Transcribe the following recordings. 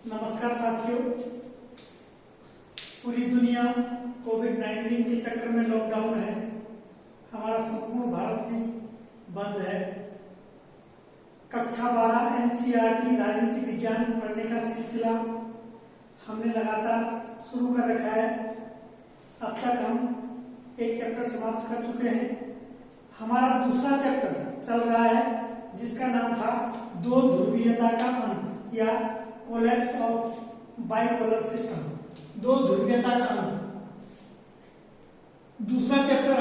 नमस्कार साथियों। पूरी दुनिया कोविड-19 के चक्कर में लॉकडाउन है। हमारा संपूर्ण भारत भी बंद है। कक्षा 12 एनसीईआरटी राजनीति विज्ञान पढ़ने का सिलसिला हमने लगातार शुरू कर रखा है। अब तक हम एक चैप्टर समाप्त कर चुके हैं। हमारा दूसरा चैप्टर चल रहा है जिसका नाम था दो ध्रुवीयता का अंत या कोलैप्स ऑफ बाइपोलर सिस्टम, दो ध्रुवीयता का अंत। दूसरा चैप्टर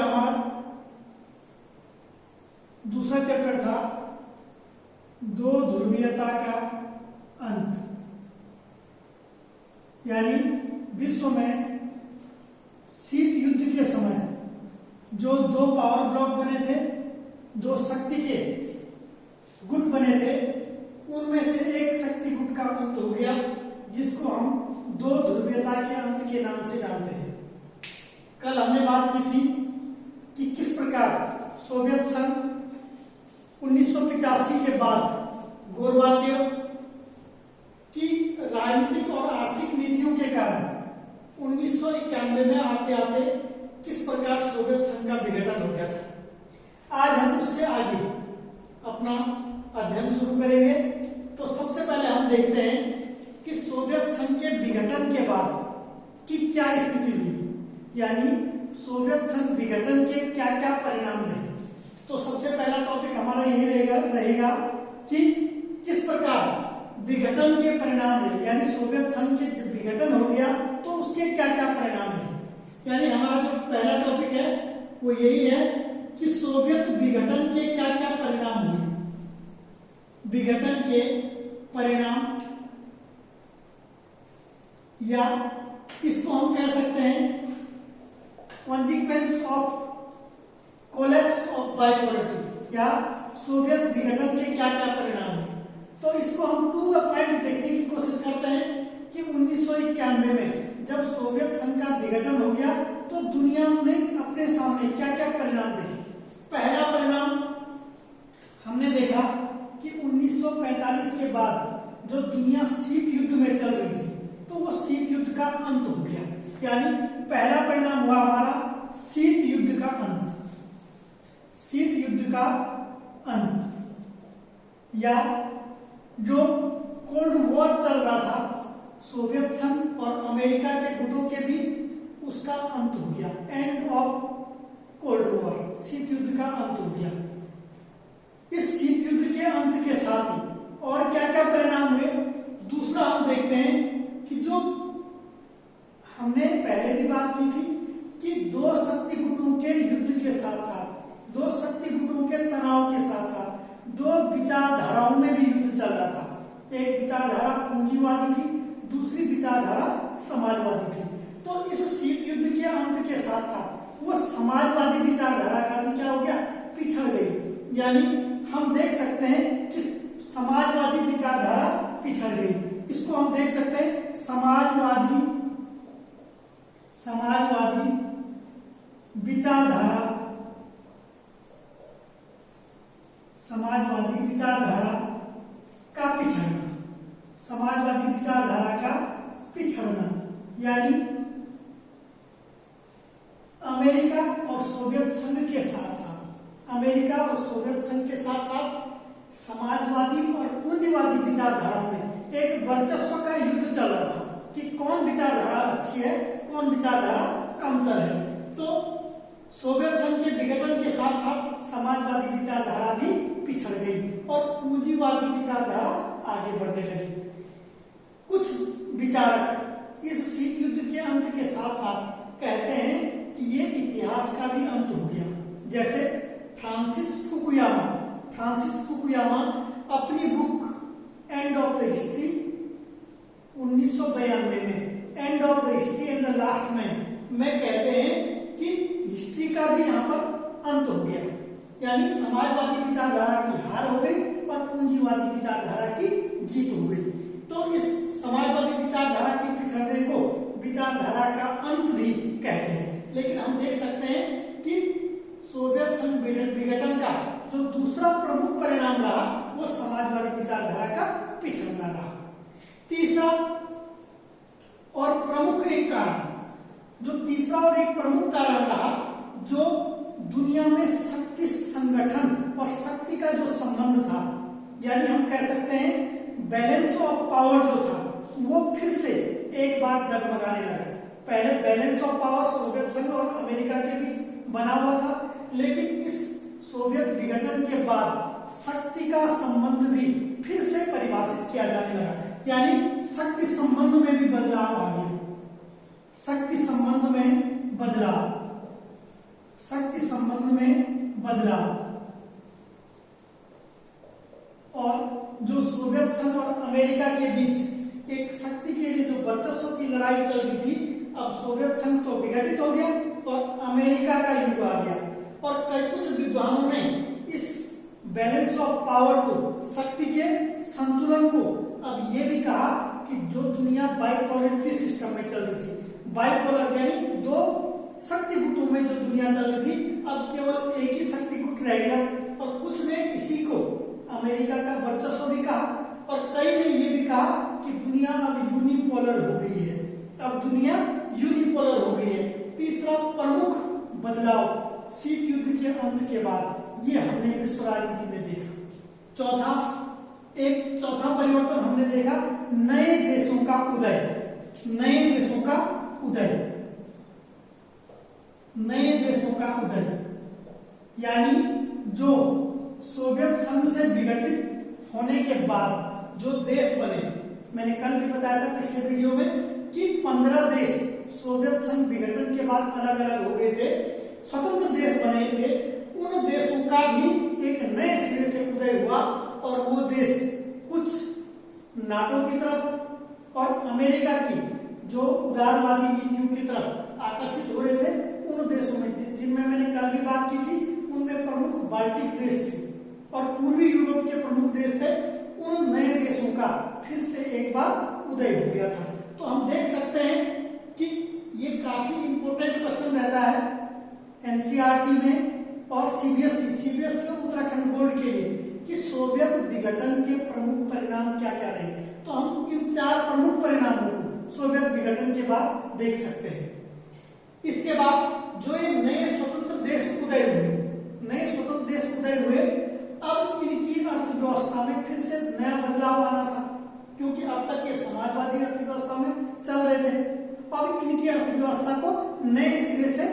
था दो ध्रुवीयता का अंत, यानी विश्व में शीत युद्ध के समय जो दो पावर ब्लॉक बने थे, दो शक्ति के गुट बने थे, उनमें से एक शक्ति गुट का अंत हो गया जिसको हम दो ध्रुवीयता के अंत के नाम से जानते हैं। कल हमने बात की थी कि किस प्रकार सोवियत संघ 1985 के बाद गोर्बाचेव की राजनीतिक और आर्थिक नीतियों के कारण 1991 में आते आते किस प्रकार सोवियत संघ का विघटन हो गया था। आज हम उससे आगे अपना अध्ययन शुरू करेंगे। तो सबसे पहले हम देखते हैं कि सोवियत संघ के विघटन के बाद की क्या स्थिति हुई, यानी सोवियत संघ विघटन के क्या क्या परिणाम रहे। तो सबसे पहला टॉपिक हमारा यही रहेगा कि किस प्रकार विघटन के परिणाम रहे, यानी सोवियत संघ के जब विघटन हो गया तो उसके क्या क्या परिणाम रहे। यानी हमारा जो पहला टॉपिक है वो यही है कि सोवियत विघटन के क्या क्या परिणाम हुए। विघटन के परिणाम, या इसको हम कह सकते हैं कॉन्सिक्वेंस ऑफ कोलैप्स ऑफ बाइपोलरिटी, या सोवियत विघटन के क्या क्या परिणाम है। तो इसको हम टू द पॉइंट देखने की कोशिश करते हैं कि 1991 में जब सोवियत संघ का विघटन हो गया तो दुनिया ने अपने सामने क्या क्या परिणाम देखे। पहला परिणाम हमने देखा कि 1945 के बाद जो दुनिया शीत युद्ध में चल रही थी तो वो शीत युद्ध का अंत हो गया। यानी पहला परिणाम हुआ हमारा शीत युद्ध का अंत, शीत युद्ध का अंत, या जो कोल्ड वॉर चल रहा था सोवियत संघ और अमेरिका के गुटों के बीच, उसका अंत हो गया। एंड ऑफ कोल्ड वॉर, शीत युद्ध का अंत हो गया। इस शीत युद्ध के अंत के साथ ही और क्या क्या परिणाम हुए। दूसरा हम देखते हैं कि जो हमने पहले भी बात की थी कि दो शक्ति गुटों के युद्ध के साथ साथ, दो शक्ति गुटों के तनाव के साथ साथ दो विचारधाराओं में भी युद्ध चल रहा था। एक विचारधारा पूंजीवादी थी, दूसरी विचारधारा समाजवादी थी। तो इस शीत युद्ध के अंत के साथ साथ वो समाजवादी विचारधारा का भी क्या हो गया, पिछड़ गई। यानी हम देख सकते हैं कि समाजवादी विचारधारा पिछड़ गई। इसको हम देख सकते हैं समाजवादी विचारधारा, समाजवादी विचारधारा का पिछड़ना, समाजवादी विचारधारा का पिछड़ना, यानी अमेरिका और सोवियत संघ के साथ साथ, अमेरिका और सोवियत संघ के साथ साथ समाजवादी और पूंजीवादी विचारधाराओं में एक वर्चस्व का युद्ध चल रहा था कि कौन विचारधारा अच्छी है, कौन विचारधारा कमतर है। तो सोवियत संघ के विघटन के साथ साथ समाजवादी विचारधारा भी पिछड़ गई और पूंजीवादी विचारधारा आगे बढ़ने लगी। कुछ विचारक इस शीत युद्ध के अंत के साथ साथ कहते हैं कि ये इतिहास का भी अंत हो गया। जैसे फ्रांसिस फुकुयामा अपनी book end of the history 1992 में, end of the history and the last man में कहते हैं कि हिस्ट्री का भी यहाँ पर अंत हो गया। यानी समाजवादी विचारधारा की हार हो गई और पूंजीवादी विचारधारा की जीत हो गई। तो इस समाजवादी विचारधारा के पिछड़ने को विचारधारा का अंत भी कहते हैं। लेकिन हम देख सकते हैं कि सोवियत संघ विघटन का जो दूसरा प्रमुख परिणाम रहा वो समाजवादी विचारधारा का पिछड़ना रहा। तीसरा और प्रमुख एक कारण, जो तीसरा और एक प्रमुख कारण रहा, जो दुनिया में शक्ति संगठन और शक्ति का जो संबंध था, यानी हम कह सकते हैं बैलेंस ऑफ पावर जो था वो फिर से एक बार डगमगाने लगा। पहले बैलेंस ऑफ पावर सोवियत संघ और अमेरिका के बीच बना हुआ था, लेकिन इस सोवियत विघटन के बाद शक्ति का संबंध भी फिर से परिभाषित किया जाने लगा, यानी शक्ति संबंध में भी बदलाव आ गया। शक्ति संबंध में बदलाव, शक्ति संबंध में बदलाव, और जो सोवियत संघ और अमेरिका के बीच एक शक्ति के लिए जो वर्चस्व की लड़ाई चल रही थी, अब सोवियत संघ तो विघटित हो गया और अमेरिका का युग आ गया। और कई कुछ विद्वानों ने इस बैलेंस ऑफ पावर को, शक्ति के संतुलन को, अब ये भी कहा कि जो दुनिया बाइपोलरिटी सिस्टम में चल रही थी, बाइपोलर यानी दो शक्ति गुटों में जो दुनिया चल रही थी, अब केवल एक ही शक्ति गुट रह गया। और कुछ ने इसी को अमेरिका का वर्चस्व भी कहा, और कई ने ये भी कहा कि दुनिया अब यूनिपोलर हो गई है, अब दुनिया यूनिपोलर हो गई है। तीसरा प्रमुख बदलाव शीत युद्ध के अंत के बाद ये हमने विश्व राजनीति में देखा। चौथा परिवर्तन हमने देखा, नए देशों का उदय, नए देशों का उदय, नए देशों का उदय, यानी जो सोवियत संघ से विघटित होने के बाद जो देश बने, मैंने कल भी बताया था पिछले वीडियो में कि 15 देश सोवियत संघ विघटन के बाद अलग अलग हो गए थे, स्वतंत्र देश बने थे। उन देशों का भी एक नए सिरे से उदय हुआ, और वो देश कुछ नाटो की तरफ और अमेरिका की जो उदारवादी नीतियों की तरफ आकर्षित हो रहे थे। उन देशों में जिनमें मैंने कल भी बात की थी, उनमें प्रमुख बाल्टिक देश थे और पूर्वी यूरोप के प्रमुख देश थे। उन नए देशों का फिर से एक बार उदय हो गया था। तो हम देख सकते हैं कि ये काफी इंपॉर्टेंट क्वेश्चन रहता है एनसीईआरटी में और सीबीएसई उत्तराखंड बोर्ड के लिए कि सोवियत विघटन के प्रमुख परिणाम क्या क्या रहे। तो हम इन 4 प्रमुख परिणामों को सोवियत विघटन के बाद देख सकते हैं। इसके बाद जो ये नए स्वतंत्र देश उदय हुए, अब इनकी अर्थव्यवस्था में फिर से नया बदलाव आना था, क्योंकि अब तक ये समाजवादी अर्थव्यवस्था में चल रहे थे। अब इनकी अर्थव्यवस्था को नए सिरे से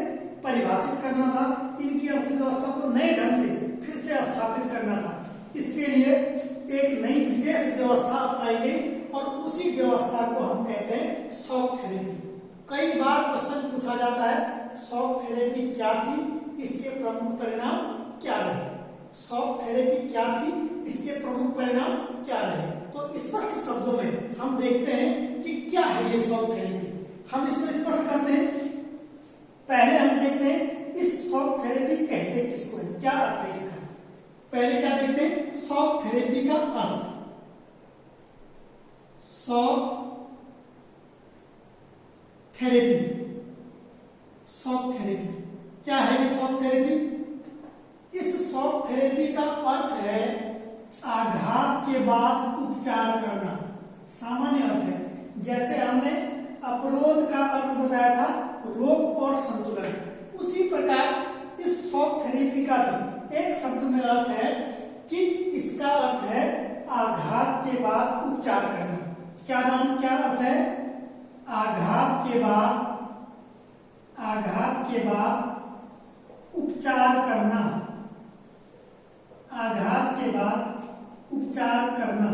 परिभाषित करना था, इनकी अर्थव्यवस्था को नए ढंग से फिर से स्थापित करना था। इसके लिए एक नई विशेष व्यवस्था अपनाई गई और उसी व्यवस्था को हम कहते हैं शॉक थेरेपी। कई बार क्वेश्चन पूछा जाता है शॉक थेरेपी क्या थी, इसके प्रमुख परिणाम क्या रहे। शॉक थेरेपी क्या थी, इसके प्रमुख परिणाम क्या रहे। तो स्पष्ट शब्दों में हम देखते हैं कि क्या है ये शॉक थेरेपी। हम इसको स्पष्ट करते हैं। पहले हम देखते हैं इस शॉक थेरेपी कहते किसको है, क्या अर्थ है इसका। पहले क्या देखते हैं, शॉक थेरेपी का अर्थ। शॉक थेरेपी, शॉक थेरेपी क्या है ये शॉक थेरेपी। इस शॉक थेरेपी का अर्थ है आघात के बाद उपचार करना। सामान्य अर्थ है, जैसे हमने अवरोध का अर्थ बताया था रोग और संतुलन, उसी प्रकार इस शॉक थेरेपी का भी एक शब्द में अर्थ है कि इसका अर्थ है आघात के बाद उपचार करना। क्या अर्थ है, आघात के बाद उपचार करना, आघात के बाद उपचार करना।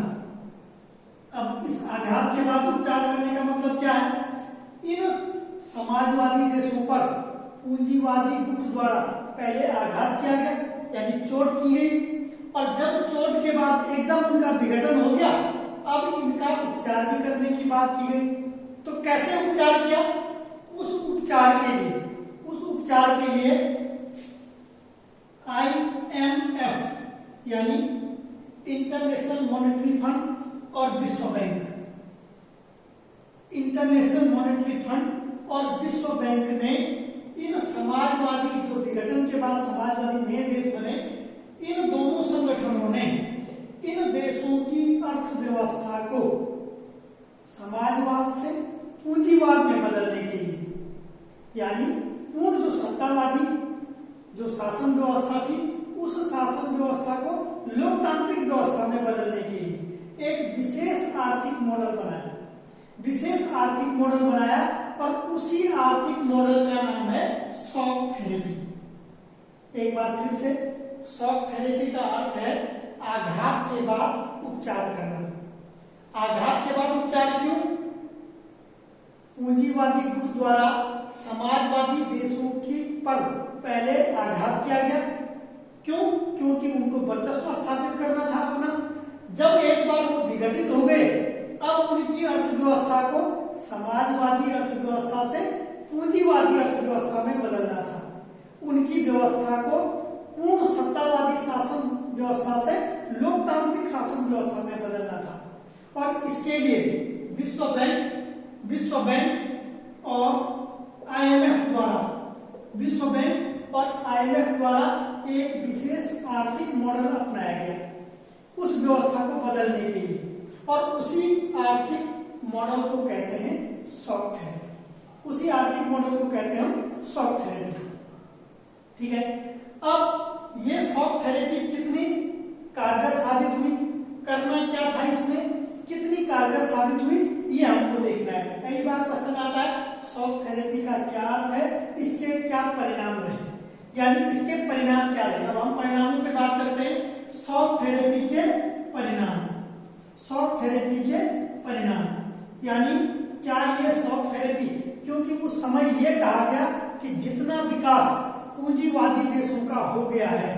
अब इस आघात के बाद उपचार करने का मतलब क्या है, इन समाजवादी देशों पर पूंजीवादी गुट द्वारा पहले आघात किया गया, यानी चोट की गई, और जब चोट के बाद एकदम उनका विघटन हो गया, अब इनका उपचार भी करने की बात की गई। तो कैसे उपचार किया, उस उपचार के लिए IMF यानी इंटरनेशनल मॉनेटरी फंड और विश्व बैंक, इंटरनेशनल मॉनेटरी फंड और विश्व बैंक ने इन समाजवादी जो विघटन के बाद समाजवादी नए देश बने, इन दोनों संगठनों ने इन देशों की अर्थव्यवस्था को यानी पूर्ण जो सत्तावादी जो शासन व्यवस्था थी उस शासन व्यवस्था को लोकतांत्रिक व्यवस्था में बदलने के लिए एक विशेष आर्थिक मॉडल बनाया, विशेष आर्थिक मॉडल बनाया और उसी आर्थिक मॉडल का नाम है शॉक थेरेपी। एक बार फिर से, शॉक थेरेपी का अर्थ है आघात के बाद उपचार करना। आघात के बाद उपचार क्यों? पूंजीवादी गुट द्वारा समाजवादी देशों की पर पहले आघात किया गया। क्यों? क्योंकि उनको वर्चस्व स्थापित करना था अपना। जब एक बार वो विघटित हो गए, अब उनकी अर्थव्यवस्था को समाजवादी अर्थव्यवस्था से पूंजीवादी अर्थव्यवस्था में बदलना था। उनकी व्यवस्था को पूर्ण सत्तावादी शासन व्यवस्था से लोकतांत्रिक शासन व्यवस्था में बदलना था। और इसके लिए विश्व बैंक और आईएमएफ द्वारा एक विशेष आर्थिक मॉडल अपनाया गया उस व्यवस्था को बदलने के लिए, और उसी आर्थिक मॉडल को कहते हैं शॉक थेरेपी। उसी आर्थिक मॉडल को कहते हैं हम शॉक थेरेपी। ठीक है, अब ये शॉक थेरेपी कितनी कारगर साबित हुई, करना क्या था इसमें, कितनी कारगर साबित हुई, ये हमको देखना है। कई बार क्वेश्चन आता है शॉक थेरेपी का क्या अर्थ है, इसके क्या परिणाम रहे, यानी इसके परिणाम क्या रहे। अब हम परिणामों पे बात करते हैं। शॉक थेरेपी के परिणाम, शॉक थेरेपी के परिणाम यानी क्या ये शॉक थेरेपी, क्योंकि उस समय ये कहा गया कि जितना विकास पूंजीवादी देशों का हो गया है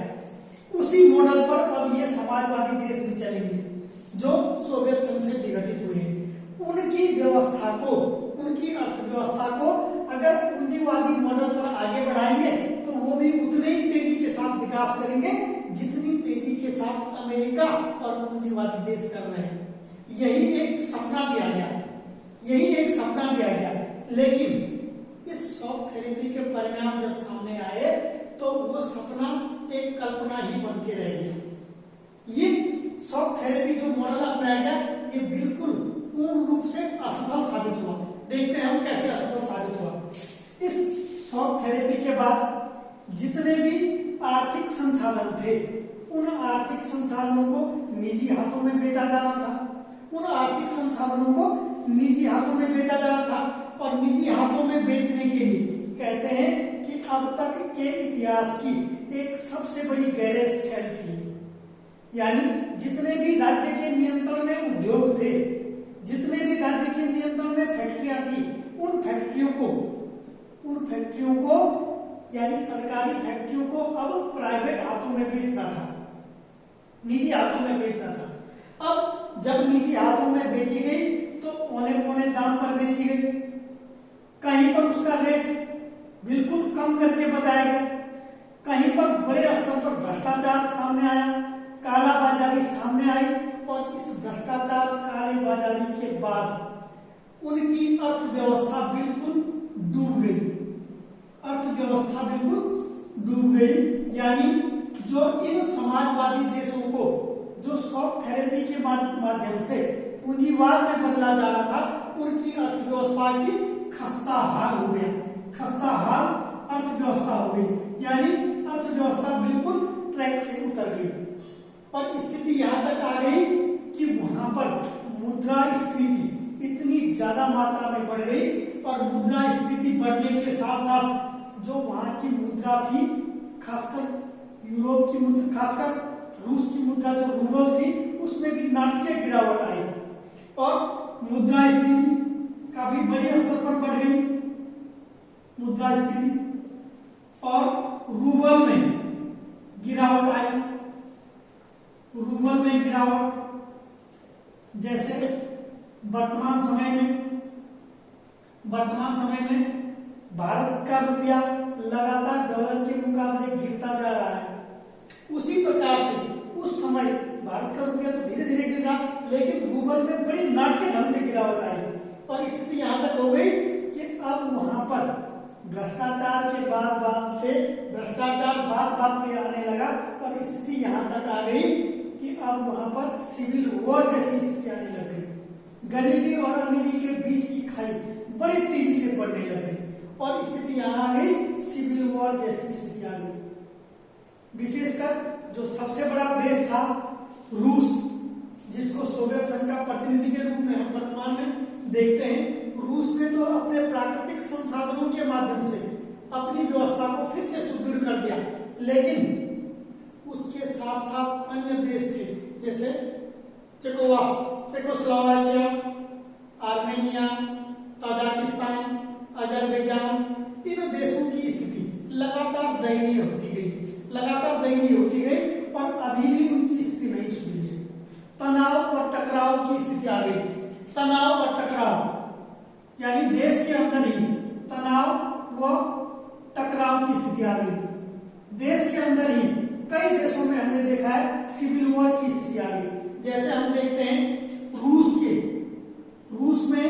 उसी मॉडल पर अब ये समाजवादी देश भी चलेंगे जो सोवियत संघ से विघटित हुए हैं। उनकी व्यवस्था को, उनकी अर्थव्यवस्था को अगर पूंजीवादी मॉडल पर आगे बढ़ाएंगे तो वो भी उतने ही तेजी के साथ विकास करेंगे जितनी तेजी के साथ अमेरिका और पूंजीवादी देश कर रहे हैं। यही एक सपना दिया गया, लेकिन इस शॉक थेरेपी के परिणाम जब सामने आए तो वो सपना एक कल्पना ही बन के रह गया। ये शॉक थेरेपी जो मॉडल अपनाया गया ये बिल्कुल पूर्ण रूप से असफल साबित हुआ। देखते हैं हम कैसे असफल साबित हुआ। इस शॉक थेरेपी के बाद जितने भी आर्थिक संसाधन थे उन आर्थिक संसाधनों को निजी हाथों में बेचा जाना था, और निजी हाथों में बेचने के लिए कहते हैं कि अब तक के इतिहास की एक सबसे बड़ी गैरेज सेल थी। यानी जितने भी राज्य के नियंत्रण में उद्योग थे, जितने भी राज्य के नियंत्रण में फैक्ट्रियां थी, उन फैक्ट्रियों को यानी सरकारी फैक्ट्रियों को अब प्राइवेट हाथों में बेचना था, निजी हाथों में बेचना था। अब जब निजी हाथों में बेची गई तो औने पौने दाम पर बेची गई, कहीं पर उसका रेट बिल्कुल कम करके बताया गया, कहीं पर बड़े स्तर पर भ्रष्टाचार सामने आया, काला बाजारी सामने आई, और इस भ्रष्टाचार काले बाजारी के बाद उनकी अर्थव्यवस्था बिल्कुल डूब गई। यानी जो इन समाजवादी देशों को जो शॉक थेरेपी के माध्यम से पूंजीवाद में बदला जा रहा था, उनकी अर्थव्यवस्था की खस्ता हाल अर्थव्यवस्था हो गई, यानी अर्थव्यवस्था बिल्कुल ट्रैक से उतर गई। और स्थिति यहाँ तक आ गई कि वहां पर मुद्रास्फीति इतनी ज्यादा मात्रा में बढ़ गई, और मुद्रास्फीति बढ़ने के साथ साथ जो वहां की मुद्रा थी, खासकर यूरोप की मुद्रा, खासकर रूस की मुद्रा जो रूबल थी, उसमें भी नाटकीय गिरावट आई और मुद्रास्फीति काफी बड़े स्तर पर बढ़ गई। मुद्रास्फीति और रूबल में गिरावट आई। रूबल में गिरावट, जैसे वर्तमान समय में भारत का रुपया लगातार डॉलर के मुकाबले गिरता जा रहा है, उसी प्रकार से उस समय भारत का रुपया तो धीरे धीरे गिर रहा, लेकिन रूबल में बड़ी नाटकीय ढंग से गिरावट आई। और स्थिति यहाँ तक हो गई कि अब वहां पर भ्रष्टाचार के भ्रष्टाचार बात में आने लगा, और स्थिति यहाँ तक आ गई कि अब वहां पर सिविल वॉर जैसी स्थिति आने लग गई। गरीबी और अमीरी के बीच की खाई बड़ी तेजी से बढ़ने लग गई, और स्थिति यहाँ आ गई सिविल वॉर जैसी स्थिति आ गई। विशेषकर जो सबसे बड़ा देश था रूस, जिसको सोवियत संघ का प्रतिनिधि के रूप में हम वर्तमान में देखते हैं, रूस ने तो अपने प्राकृतिक संसाधनों के माध्यम से अपनी व्यवस्था को फिर से सुदृढ़ कर दिया, लेकिन उसके साथ साथ अन्य देश थे जैसे चेकोस्लोवाकिया, आर्मेनिया, ताजिकिस्तान, अजरबैजान, इन देशों की स्थिति लगातार दयनीय होती गई और अभी भी उनकी स्थिति नहीं सुधरी है। तनाव और टकराव की स्थिति आ गई। तनाव और टकराव यानी देश के अंदर ही तनाव व टकराव की स्थिति आ गई। देश के अंदर ही कई देशों में हमने देखा है सिविल वॉर की स्थिति आ गई। जैसे हम देखते हैं रूस में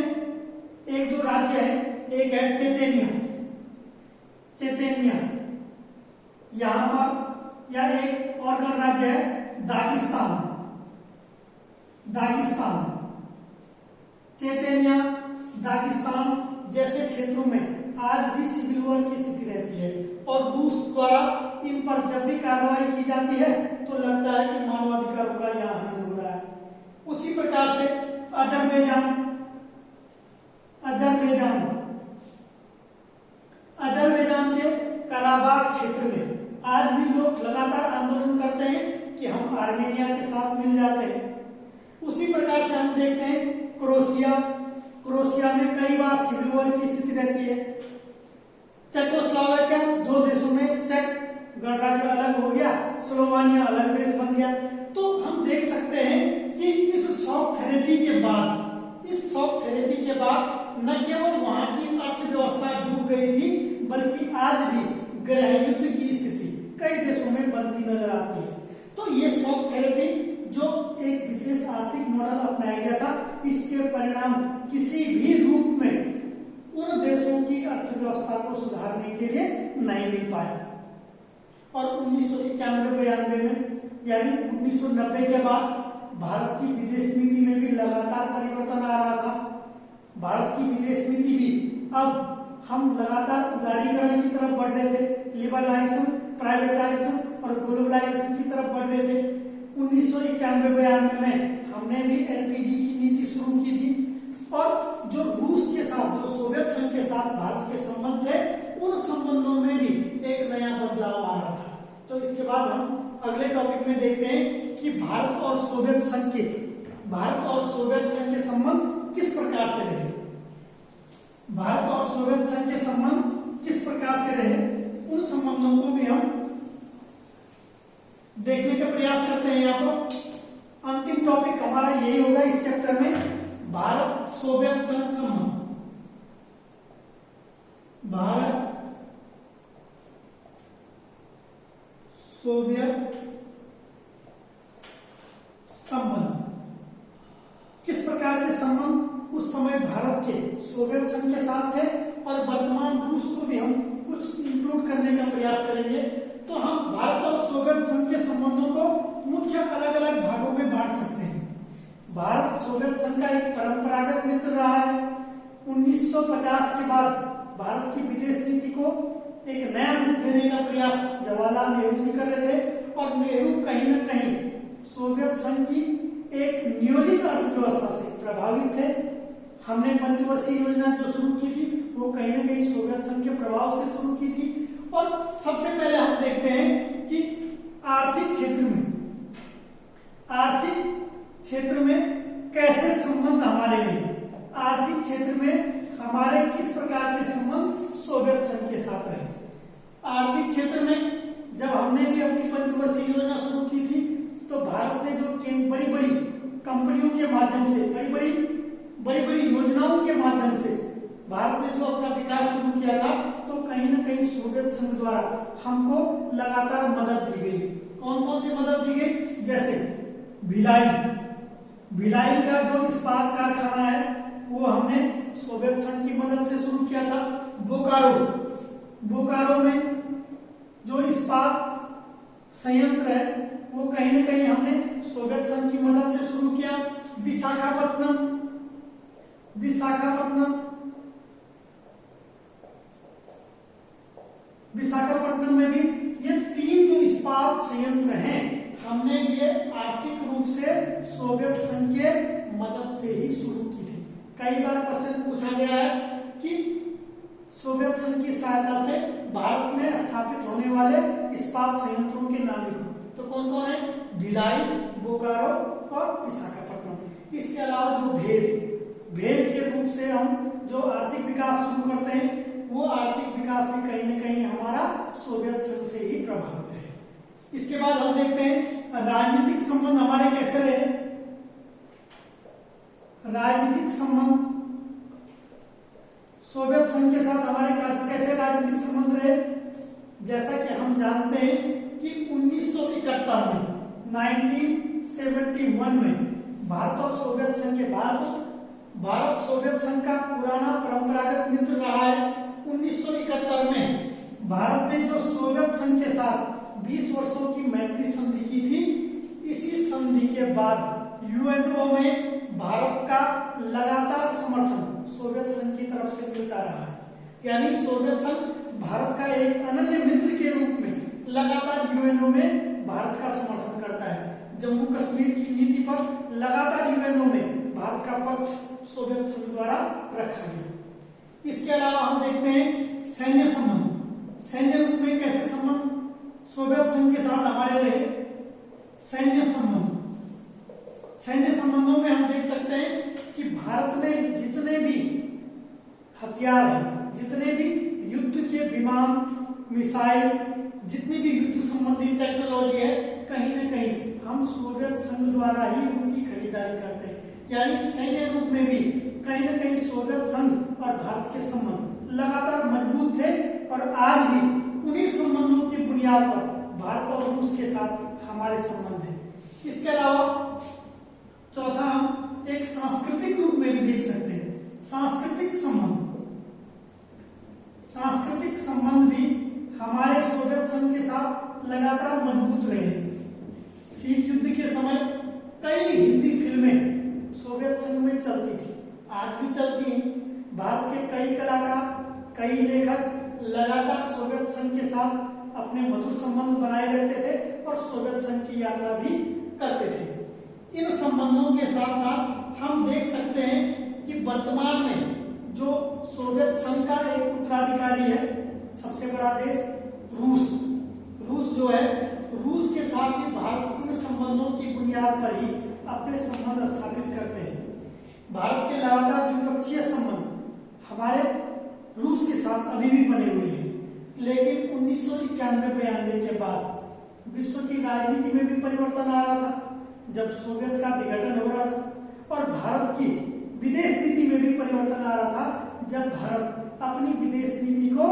एक दो राज्य है, एक है चेचेनिया, यहाँ पर, या एक और राज्य है दागिस्तान। चेचेनिया, दागिस्तान जैसे क्षेत्रों में आज भी सिविल वॉर की स्थिति रहती है और रूस द्वारा इन पर जब भी कार्रवाई की जाती है तो लगता है कि मानवाधिकारों का यहाँ हनन हो रहा है। उसी प्रकार से अजरबैजान के कराबाख क्षेत्र में आज भी लोग लगातार आंदोलन करते हैं कि हम आर्मेनिया के साथ मिल जाते हैं। उसी प्रकार से हम देखते हैं क्रोएशिया में कई बार सिविल वॉर की स्थिति रहती है। चेकोस्लोवाकिया, दो देशों में चेक गणराज्य अलग हो गया, स्लोवानिया अलग देश बन गया। तो हम देख सकते हैं कि इस शॉक थेरेपी के बाद न केवल वहां की अर्थव्यवस्था डूब गई थी, बल्कि आज भी गृह युद्ध की स्थिति कई देशों में बनती नजर आती है। तो ये शॉक थेरेपी जो एक विशेष आर्थिक मॉडल अपनाया गया था, इसके परिणाम किसी भी रूप में उन देशों की अर्थव्यवस्था को सुधारने के लिए नहीं मिल पाया। और 1991-92 में यानी 1990 के बाद भारत की विदेश नीति में भी लगातार परिवर्तन आ रहा था। भारत की विदेश नीति भी, अब हम लगातार उदारीकरण की तरफ बढ़ रहे थे, लिबरलाइजेशन, प्राइवेटाइजेशन और ग्लोबलाइजेशन की तरफ बढ़ रहे थे। 1991-92 में हमने भी एलपीजी की नीति शुरू की थी और जो रूस के साथ, जो सोवियत संघ के साथ भारत के संबंध थे, उन संबंधों में भी एक नया बदलाव आ रहा था। तो इसके बाद हम अगले टॉपिक में देखते हैं कि भारत और सोवियत संघ के संबंध किस प्रकार से रहे। भारत और सोवियत संघ के संबंध किस प्रकार से रहे, उन संबंधों को भी हम देखने का प्रयास करते हैं। यहाँ पर अंतिम टॉपिक हमारा यही होगा इस चैप्टर में, भारत सोवियत संघ संबंध। भारत सोवियत संबंध किस प्रकार के संबंध उस समय भारत के सोवियत संघ के साथ थे और वर्तमान रूस को भी हम कुछ इंक्लूड करने का प्रयास करेंगे। तो हम भारत और सोवियत संघ के संबंधों को मुख्य अलग अलग भागों में बांट सकते हैं। भारत सोवियत संघ का एक परंपरागत मित्र रहा है। 1950 के बाद भारत की विदेश नीति को एक नया रूप देने का प्रयास जवाहरलाल नेहरू जी कर रहे थे और नेहरू कहीं न कहीं सोवियत संघ की एक नियोजित अर्थव्यवस्था से प्रभावित थे। हमने पंचवर्षीय योजना जो शुरू की थी वो कहीं न कहीं सोवियत संघ के प्रभाव से शुरू की थी। और सबसे पहले हम देखते हैं कि आर्थिक क्षेत्र में कैसे संबंध हमारे में, आर्थिक क्षेत्र में हमारे किस प्रकार के संबंध सोवियत संघ के साथ रहे। आर्थिक क्षेत्र में जब हमने भी अपनी पंचवर्षीय योजना शुरू की थी तो भारत ने जो बड़ी बड़ी कंपनियों के माध्यम से, बड़ी बड़ी योजनाओं के माध्यम से भारत ने जो अपना विकास शुरू किया था, तो कहीं न कहीं सोवियत संघ द्वारा हमको लगातार मदद दी गई। कौन कौन सी मदद दी गई? जैसे भिलाई का जो इस्पात कारखाना है वो हमने सोवियत संघ की मदद से शुरू किया था। बोकारो में जो इस्पात संयंत्र है वो कहीं न कहीं हमने सोवियत संघ की मदद से शुरू किया। विशाखापट्टनम विशाखापट्टनम में भी ये 3 जो इस्पात संयंत्र हैं, हमने ये आर्थिक रूप से सोवियत संघ के मदद से ही शुरू की थी। कई बार क्वेश्चन पूछा गया है कि सोवियत संघ की सहायता से भारत में स्थापित होने वाले इस्पात संयंत्रों के नाम लिखो, तो कौन कौन है? भिलाई, बोकारो और विशाखापट्टनम। इसके अलावा जो भेल के रूप से हम जो आर्थिक विकास शुरू करते हैं, वो आर्थिक विकास भी कहीं न कहीं हमारा सोवियत संघ से ही प्रभावित है। इसके बाद हम देखते हैं राजनीतिक संबंध हमारे कैसे रहे। राजनीतिक संबंध सोवियत संघ के साथ हमारे कैसे राजनीतिक संबंध रहे? जैसा कि हम जानते हैं कि 1971 में 1971 में भारत और सोवियत संघ के भारत सोवियत संघ का पुराना परंपरागत मित्र रहा है। 1971 में भारत ने जो सोवियत संघ के साथ 20 वर्षों की मैत्री संधि की थी, इसी संधि के बाद यूएनओ में भारत का लगातार समर्थन सोवियत संघ की तरफ से मिलता रहा है। यानी सोवियत संघ भारत का एक अनन्य मित्र के रूप में लगातार यूएनओ में भारत का समर्थन करता है। जम्मू कश्मीर की नीति पर लगातार यूएनओ में भारत का पक्ष सोवियत संघ द्वारा रखा गया। इसके अलावा हम देखते हैं सैन्य संबंध। सैन्य रूप में कैसे संबंध सोवियत संघ के साथ हमारे रहे? सैन्य संबंधों में हम देख सकते हैं कि भारत में जितने भी हथियार हैं, जितने भी युद्ध के विमान, मिसाइल, जितनी भी युद्ध संबंधी टेक्नोलॉजी है, कहीं न कहीं हम सोवियत संघ द्वारा ही उनकी खरीदारी करते हैं। यानी सैन्य रूप में भी कहीं न कहीं सोवियत संघ और भारत के संबंध लगातार मजबूत थे और आज भी उन्हीं संबंधों की बुनियाद पर भारत और रूस के साथ हमारे संबंध हैं। इसके अलावा चौथा हम एक सांस्कृतिक रूप में भी देख सकते हैं सांस्कृतिक संबंध भी हमारे सोवियत संघ के साथ लगातार मजबूत रहे। शीत युद्ध के समय कई हिंदी फिल्में सोवियत संघ में चलती थी, आज भी चलती हैं। भारत के कई कलाकार, कई लेखक लगातार सोवियत संघ के साथ अपने मधुर संबंध बनाए रखते थे और सोवियत संघ की यात्रा भी करते थे। इन संबंधों के साथ साथ हम देख सकते हैं कि वर्तमान में जो सोवियत संघ का एक उत्तराधिकारी है, सबसे बड़ा देश रूस जो है, रूस के साथ भी भारत इन संबंधों की बुनियाद पर ही अपने संबंध स्थापित करते हैं। भारत के लगातार द्विपक्षीय संबंध हमारे रूस के साथ अभी भी बने हुए हैं, लेकिन 1991-92 के बाद विश्व की राजनीति में भी परिवर्तन आ रहा था, जब सोवियत का विघटन हो रहा था, और भारत की विदेश नीति में भी परिवर्तन आ रहा था, जब भारत अपनी विदेश नीति को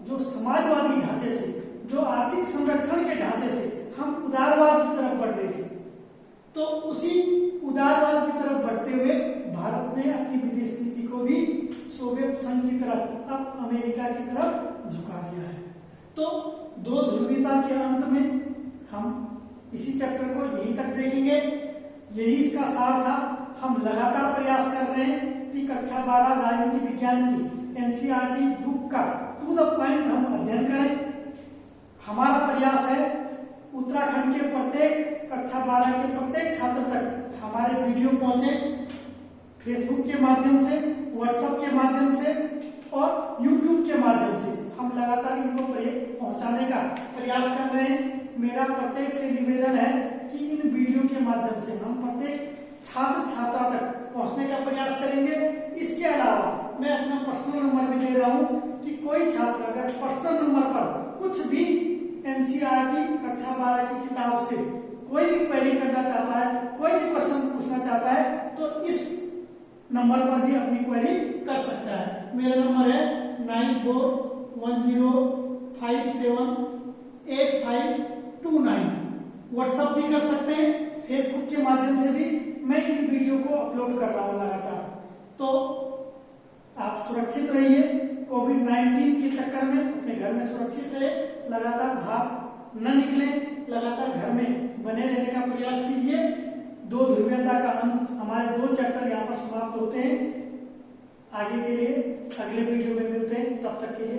जो समाजवादी ढांचे से, जो आर्थिक संरक्षण के ढांचे से हम उदारवाद की तरफ बढ़ रहे थे। तो उसी उदारवाद की तरफ बढ़ते हुए भारत ने अपनी विदेश नीति को भी सोवियत संघ की तरफ, अब अमेरिका की तरफ झुका दिया है। तो दो ध्रुवीयता के अंत में हम इसी चैप्टर को यहीं तक देखेंगे। यही इसका सार था। हम लगातार प्रयास कर रहे हैं कि कक्षा 12 राजनीति विज्ञान की एनसीईआरटी बुक का टू द पॉइंट हम अध्ययन करें। हमारा प्रयास है उत्तराखंड के प्रत्येक कक्षा 12 के प्रत्येक छात्र तक हमारे वीडियो पहुंचे, फेसबुक के माध्यम से, व्हाट्सएप के माध्यम से और यूट्यूब के माध्यम से हम लगातार इनको पहुंचाने का प्रयास कर रहे हैं। मेरा प्रत्येक से निवेदन है कि इन वीडियो के माध्यम से हम प्रत्येक छात्र छात्रा तक पहुंचने का प्रयास करेंगे। इसके अलावा मैं अपना पर्सनल नंबर भी दे रहा हूं कि कोई छात्र अगर पर्सनल नंबर पर कुछ भी एनसीईआरटी कक्षा 12 की किताब से कोई भी क्वेरी करना चाहता है, कोई भी क्वेश्चन पूछना चाहता है, तो इस नंबर पर भी अपनी क्वेरी कर सकता है। मेरा नंबर है 9410578529। व्हाट्सएप भी कर सकते हैं, फेसबुक के माध्यम से भी मैं इन वीडियो को अपलोड कर रहा हूं लगातार। तो आप सुरक्षित रहिए, कोविड-19 के चक्कर में अपने घर में सुरक्षित रहे, लगातार बाहर न निकले, लगातार घर में बने रहने का प्रयास कीजिए। दो ध्रुवीयता का अंत, हमारे 2 चैप्टर यहाँ पर समाप्त होते हैं। आगे के लिए अगले वीडियो में मिलते हैं, तब तक के लिए